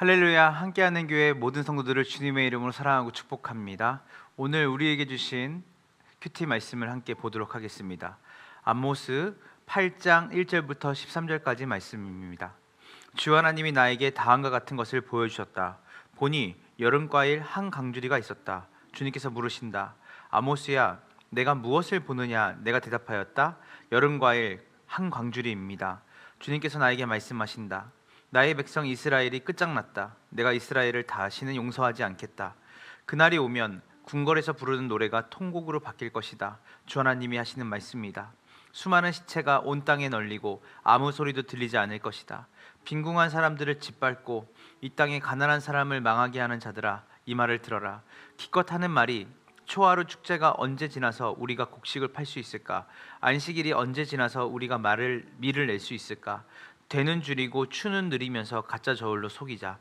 할렐루야, 함께하는 교회 모든 성도들을 주님의 이름으로 사랑하고 축복합니다. 오늘 우리에게 주신 큐티 말씀을 함께 보도록 하겠습니다. 아모스 8장 1절부터 13절까지 말씀입니다. 주 하나님이 나에게 다음과 같은 것을 보여주셨다. 보니 여름과일 한 강주리가 있었다. 주님께서 물으신다. 아모스야, 내가 무엇을 보느냐? 내가 대답하였다. 여름과일 한 광주리입니다. 주님께서 나에게 말씀하신다. 나의 백성 이스라엘이 끝장났다. 내가 이스라엘을 다시는 용서하지 않겠다. 그날이 오면 궁궐에서 부르는 노래가 통곡으로 바뀔 것이다. 주 하나님이 하시는 말씀이다. 수많은 시체가 온 땅에 널리고 아무 소리도 들리지 않을 것이다. 빈궁한 사람들을 짓밟고 이 땅에 가난한 사람을 망하게 하는 자들아, 이 말을 들어라. 기껏 하는 말이 초하루 축제가 언제 지나서 우리가 곡식을 팔 수 있을까? 안식일이 언제 지나서 우리가 밀을 낼 수 있을까? 되는 줄이고 추는 느리면서 가짜 저울로 속이자.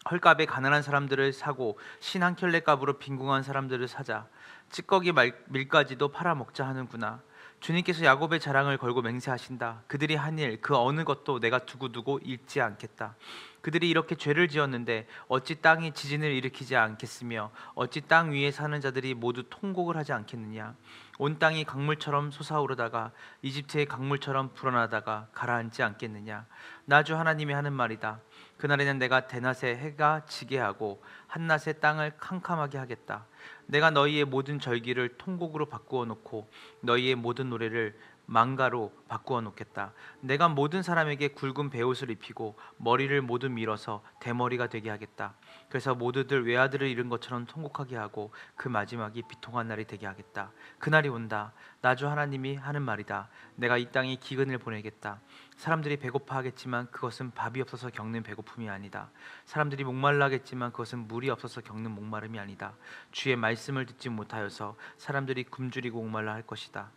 헐값에 가난한 사람들을 사고 신 한 켤레 값으로 빈궁한 사람들을 사자. 찌꺼기 밀까지도 팔아먹자 하는구나. 주님께서 야곱의 자랑을 걸고 맹세하신다. 그들이 한 일 그 어느 것도 내가 두고두고 잊지 않겠다. 그들이 이렇게 죄를 지었는데 어찌 땅이 지진을 일으키지 않겠으며 어찌 땅 위에 사는 자들이 모두 통곡을 하지 않겠느냐. 온 땅이 강물처럼 솟아오르다가 이집트의 강물처럼 불어나다가 가라앉지 않겠느냐. 나 주 하나님이 하는 말이다. 그날에는 내가 대낮에 해가 지게 하고 한낮에 땅을 캄캄하게 하겠다. 내가 너희의 모든 절기를 통곡으로 바꾸어 놓고 너희의 모든 노래를 망가로 바꾸어 놓겠다. 내가 모든 사람에게 굵은 베옷을 입히고 머리를 모두 밀어서 대머리가 되게 하겠다. 그래서 모두들 외아들을 잃은 것처럼 통곡하게 하고 그 마지막이 비통한 날이 되게 하겠다. 그날이 온다. 나 주 하나님이 하는 말이다. 내가 이 땅에 기근을 보내겠다. 사람들이 배고파하겠지만 그것은 밥이 없어서 겪는 배고픔이 아니다. 사람들이 목말라 하겠지만 그것은 물이 없어서 겪는 목마름이 아니다. 주의 말씀을 듣지 못하여서 사람들이 굶주리고 목말라 할 것이다.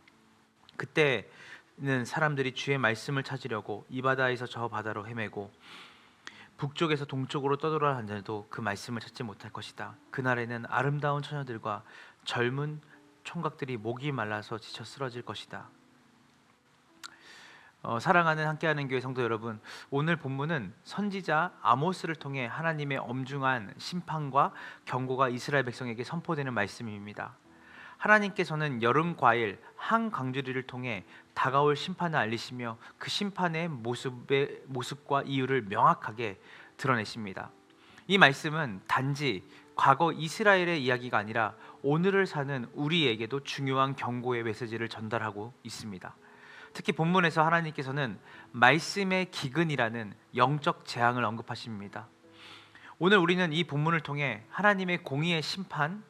그때는 사람들이 주의 말씀을 찾으려고 이 바다에서 저 바다로 헤매고 북쪽에서 동쪽으로 떠돌아 다녀도 그 말씀을 찾지 못할 것이다. 그날에는 아름다운 처녀들과 젊은 총각들이 목이 말라서 지쳐 쓰러질 것이다. 사랑하는 함께하는 교회 성도 여러분, 오늘 본문은 선지자 아모스를 통해 하나님의 엄중한 심판과 경고가 이스라엘 백성에게 선포되는 말씀입니다. 하나님께서는 여름 과일 한 강주리를 통해 다가올 심판을 알리시며 그 심판의 모습과 이유를 명확하게 드러내십니다. 이 말씀은 단지 과거 이스라엘의 이야기가 아니라 오늘을 사는 우리에게도 중요한 경고의 메시지를 전달하고 있습니다. 특히 본문에서 하나님께서는 말씀의 기근이라는 영적 재앙을 언급하십니다. 오늘 우리는 이 본문을 통해 하나님의 공의의 심판,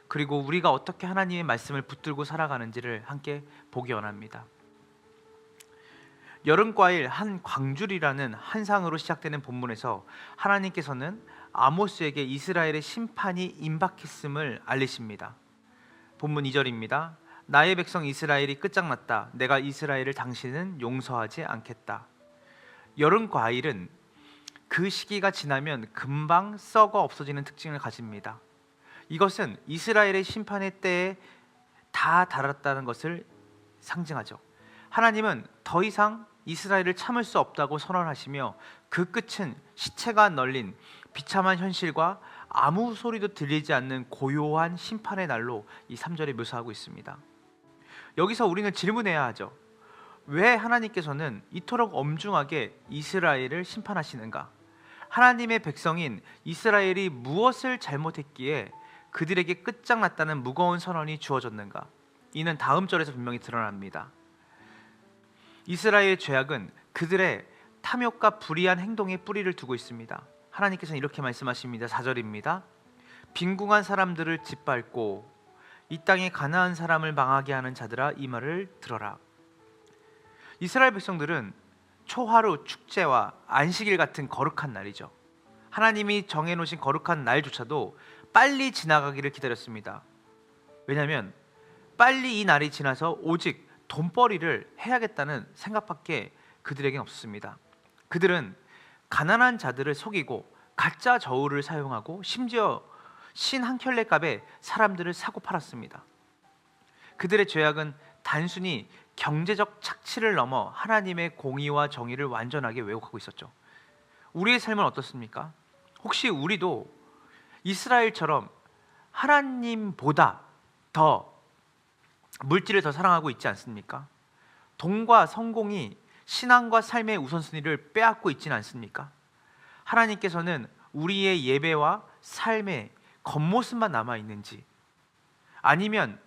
그리고 우리가 어떻게 하나님의 말씀을 붙들고 살아가는지를 함께 보기 원합니다. 여름과일 한 광주리라는 한상으로 시작되는 본문에서 하나님께서는 아모스에게 이스라엘의 심판이 임박했음을 알리십니다. 본문 2절입니다. 나의 백성 이스라엘이 끝장났다. 내가 이스라엘을 당신은 용서하지 않겠다. 여름과일은 그 시기가 지나면 금방 썩어 없어지는 특징을 가집니다. 이것은 이스라엘의 심판의 때에 다 달았다는 것을 상징하죠. 하나님은 더 이상 이스라엘을 참을 수 없다고 선언하시며 그 끝은 시체가 널린 비참한 현실과 아무 소리도 들리지 않는 고요한 심판의 날로 이 3절에 묘사하고 있습니다. 여기서 우리는 질문해야 하죠. 왜 하나님께서는 이토록 엄중하게 이스라엘을 심판하시는가? 하나님의 백성인 이스라엘이 무엇을 잘못했기에 그들에게 끝장났다는 무거운 선언이 주어졌는가? 이는 다음 절에서 분명히 드러납니다. 이스라엘의 죄악은 그들의 탐욕과 불의한 행동에 뿌리를 두고 있습니다. 하나님께서는 이렇게 말씀하십니다. 4절입니다. 빈궁한 사람들을 짓밟고 이 땅에 가난한 사람을 망하게 하는 자들아, 이 말을 들어라. 이스라엘 백성들은 초하루 축제와 안식일 같은 거룩한 날이죠. 하나님이 정해놓으신 거룩한 날조차도 빨리 지나가기를 기다렸습니다. 왜냐하면 빨리 이 날이 지나서 오직 돈벌이를 해야겠다는 생각밖에 그들에겐 없었습니다. 그들은 가난한 자들을 속이고 가짜 저울을 사용하고 심지어 신 한 켤레 값에 사람들을 사고 팔았습니다. 그들의 죄악은 단순히 경제적 착취를 넘어 하나님의 공의와 정의를 완전하게 왜곡하고 있었죠. 우리의 삶은 어떻습니까? 혹시 우리도 이스라엘처럼 하나님보다 더 물질을 더 사랑하고 있지 않습니까? 돈과 성공이 신앙과 삶의 우선순위를 빼앗고 있지는 않습니까? 하나님께서는 우리의 예배와 삶의 겉모습만 남아있는지, 아니면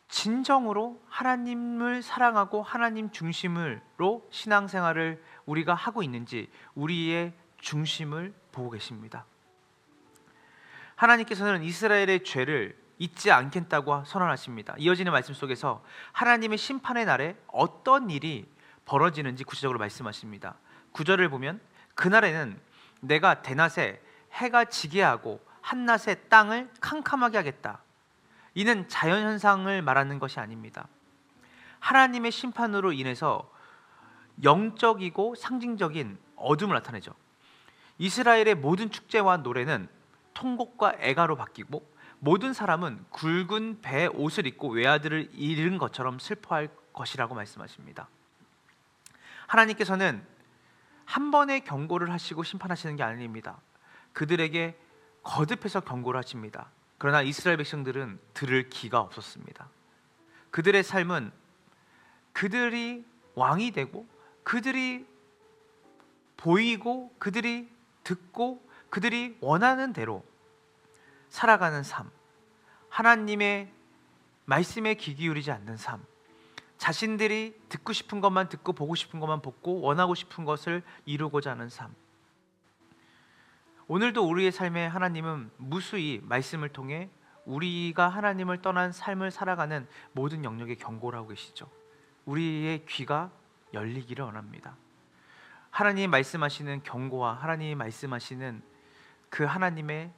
진정으로 하나님을 사랑하고 하나님 중심으로 신앙생활을 우리가 하고 있는지 우리의 중심을 보고 계십니다. 하나님께서는 이스라엘의 죄를 잊지 않겠다고 선언하십니다. 이어지는 말씀 속에서 하나님의 심판의 날에 어떤 일이 벌어지는지 구체적으로 말씀하십니다. 9절을 보면 그날에는 내가 대낮에 해가 지게 하고 한낮에 땅을 캄캄하게 하겠다. 이는 자연현상을 말하는 것이 아닙니다. 하나님의 심판으로 인해서 영적이고 상징적인 어둠을 나타내죠. 이스라엘의 모든 축제와 노래는 통곡과 애가로 바뀌고 모든 사람은 굵은 배 옷을 입고 외아들을 잃은 것처럼 슬퍼할 것이라고 말씀하십니다. 하나님께서는 한 번의 경고를 하시고 심판하시는 게 아닙니다. 그들에게 거듭해서 경고를 하십니다. 그러나 이스라엘 백성들은 들을 기가 없었습니다. 그들의 삶은 그들이 왕이 되고 그들이 보이고 그들이 듣고 그들이 원하는 대로 살아가는 삶, 하나님의 말씀에 귀 기울이지 않는 삶, 자신들이 듣고 싶은 것만 듣고 보고 싶은 것만 보고 원하고 싶은 것을 이루고자 하는 삶. 오늘도 우리의 삶에 하나님은 무수히 말씀을 통해 우리가 하나님을 떠난 삶을 살아가는 모든 영역에 경고를 하고 계시죠. 우리의 귀가 열리기를 원합니다. 하나님이 말씀하시는 경고와 하나님이 말씀하시는 그 하나님의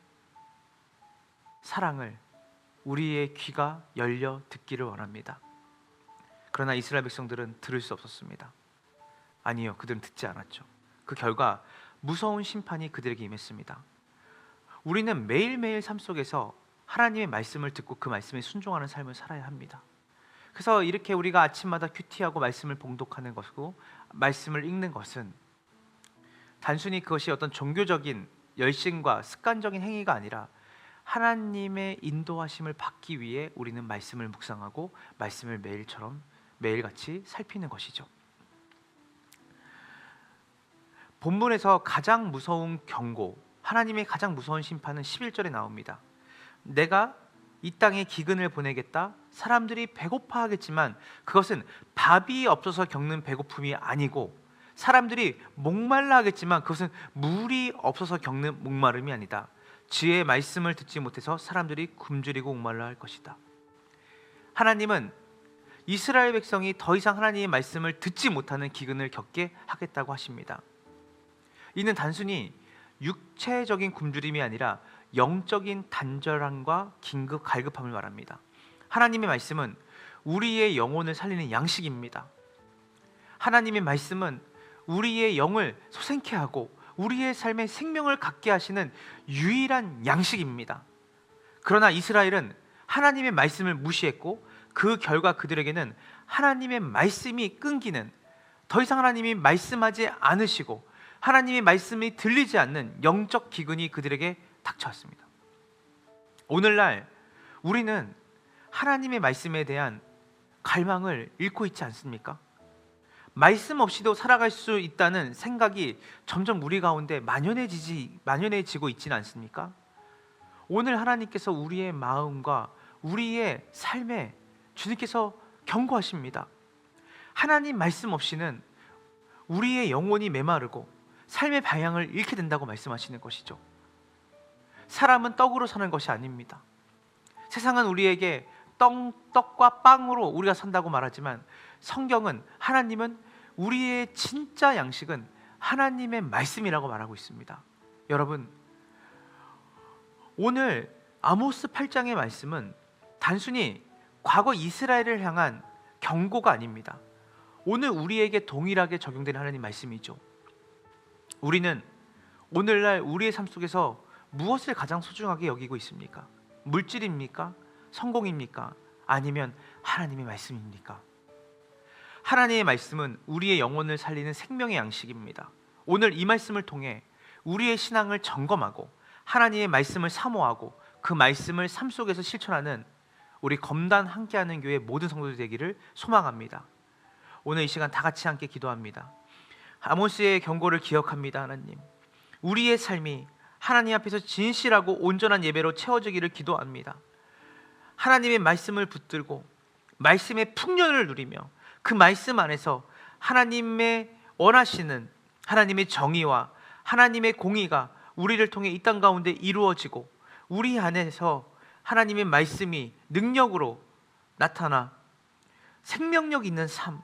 사랑을 우리의 귀가 열려 듣기를 원합니다. 그러나 이스라엘 백성들은 들을 수 없었습니다. 아니요, 그들은 듣지 않았죠. 그 결과 무서운 심판이 그들에게 임했습니다. 우리는 매일매일 삶 속에서 하나님의 말씀을 듣고 그 말씀에 순종하는 삶을 살아야 합니다. 그래서 이렇게 우리가 아침마다 큐티하고 말씀을 봉독하는 것이고 말씀을 읽는 것은 단순히 그것이 어떤 종교적인 열심과 습관적인 행위가 아니라 하나님의 인도하심을 받기 위해 우리는 말씀을 묵상하고 말씀을 매일같이 살피는 것이죠. 본문에서 가장 무서운 경고, 하나님의 가장 무서운 심판은 11절에 나옵니다. 내가 이 땅에 기근을 보내겠다. 사람들이 배고파하겠지만 그것은 밥이 없어서 겪는 배고픔이 아니고, 사람들이 목말라 하겠지만 그것은 물이 없어서 겪는 목마름이 아니다. 주의 말씀을 듣지 못해서 사람들이 굶주리고 목말라 할 것이다. 하나님은 이스라엘 백성이 더 이상 하나님의 말씀을 듣지 못하는 기근을 겪게 하겠다고 하십니다. 이는 단순히 육체적인 굶주림이 아니라 영적인 단절함과 긴급 갈급함을 말합니다. 하나님의 말씀은 우리의 영혼을 살리는 양식입니다. 하나님의 말씀은 우리의 영을 소생케 하고 우리의 삶에 생명을 갖게 하시는 유일한 양식입니다. 그러나 이스라엘은 하나님의 말씀을 무시했고 그 결과 그들에게는 하나님의 말씀이 끊기는, 더 이상 하나님이 말씀하지 않으시고 하나님의 말씀이 들리지 않는 영적 기근이 그들에게 닥쳐왔습니다. 오늘날 우리는 하나님의 말씀에 대한 갈망을 잃고 있지 않습니까? 말씀 없이도 살아갈 수 있다는 생각이 점점 우리 가운데 만연해지고 있지는 않습니까? 오늘 하나님께서 우리의 마음과 우리의 삶에 주님께서 경고하십니다. 하나님 말씀 없이는 우리의 영혼이 메마르고 삶의 방향을 잃게 된다고 말씀하시는 것이죠. 사람은 떡으로 사는 것이 아닙니다. 세상은 우리에게 떡과 빵으로 우리가 산다고 말하지만 성경은, 하나님은 우리의 진짜 양식은 하나님의 말씀이라고 말하고 있습니다. 여러분, 오늘 아모스 8장의 말씀은 단순히 과거 이스라엘을 향한 경고가 아닙니다. 오늘 우리에게 동일하게 적용되는 하나님 말씀이죠. 우리는 오늘날 우리의 삶 속에서 무엇을 가장 소중하게 여기고 있습니까? 물질입니까? 성공입니까? 아니면 하나님의 말씀입니까? 하나님의 말씀은 우리의 영혼을 살리는 생명의 양식입니다. 오늘 이 말씀을 통해 우리의 신앙을 점검하고 하나님의 말씀을 사모하고 그 말씀을 삶 속에서 실천하는 우리 검단 함께하는 교회 모든 성도들 되기를 소망합니다. 오늘 이 시간 다 같이 함께 기도합니다. 아모스의 경고를 기억합니다. 하나님, 우리의 삶이 하나님 앞에서 진실하고 온전한 예배로 채워지기를 기도합니다. 하나님의 말씀을 붙들고 말씀의 풍년을 누리며 그 말씀 안에서 하나님의 원하시는 하나님의 정의와 하나님의 공의가 우리를 통해 이 땅 가운데 이루어지고 우리 안에서 하나님의 말씀이 능력으로 나타나 생명력 있는 삶,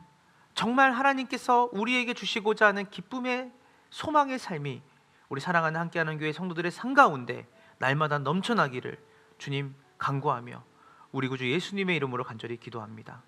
정말 하나님께서 우리에게 주시고자 하는 기쁨의 소망의 삶이 우리 사랑하는 함께하는 교회 성도들의 삶 가운데 날마다 넘쳐나기를 주님 간구하며 우리 구주 예수님의 이름으로 간절히 기도합니다.